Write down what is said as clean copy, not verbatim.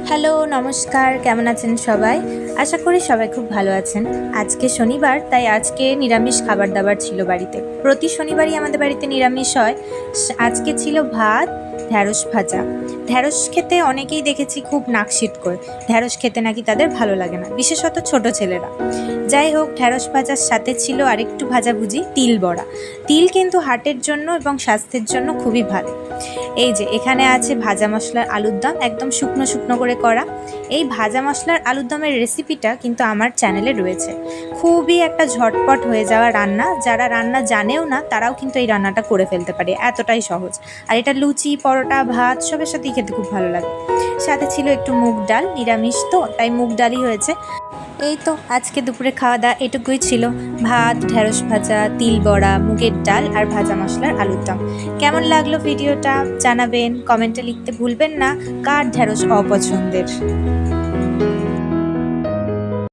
Hello, নমস্কার। কেমন আছেন সবাই? আশা করি সবাই খুব ভালো আছেন। আজকে শনিবার, তাই আজকে নিরামিষ খাবার-দাবার ছিল বাড়িতে। প্রতি শনিবারই আমাদের বাড়িতে নিরামিষ হয়। আজকে ছিল ভাত, ঢ্যাঁড়স ভাজা। ঢ্যাঁড়স খেতে অনেকেই দেখেছি খুব নাক সিটকোয়। ঢ্যাঁড়স খেতে নাকি তাদের ভালো লাগে না, বিশেষত ছোট ছেলেরা। যাই হোক, ঢ্যাঁড়স ভাজার সাথে ছিল আরেকটু ভাজাভুজি, তিল বড়া। তিল কিন্তু হার্টের জন্য এবং স্বাস্থ্যের জন্য খুবই ভালো। এই যে এখানে আছে ভাজা মশলার আলুর দম, একদম শুকনো শুকনো করে করা। এই ভাজা মশলার আলুর দমের রেসিপিটা কিন্তু আমার চ্যানেলে রয়েছে। খুবই একটা ঝটপট হয়ে যাওয়া রান্না, যারা রান্না জানেও না তারাও কিন্তু এই রান্নাটা করে ফেলতে পারে, এতটাই সহজ। আর এটা লুচি, পরোটা, ভাত সবের সাথেই খেতে খুব ভালো লাগে। সাথে ছিল একটু মুগ ডাল, নিরামিষ তো তাই মুগ ডালই হয়েছে। এই তো আজকে দুপুরে খাওয়া দাওয়া এটুকুই ছিল। ভাত, ঢ্যাঁড়স ভাজা, তিল বড়া, মুগের ডাল আর ভাজা মশলার আলুর দম। কেমন লাগলো ভিডিওটা জানাবেন, কমেন্টে লিখতে ভুলবেন না কার ঢ্যাঁড়স অপছন্দের।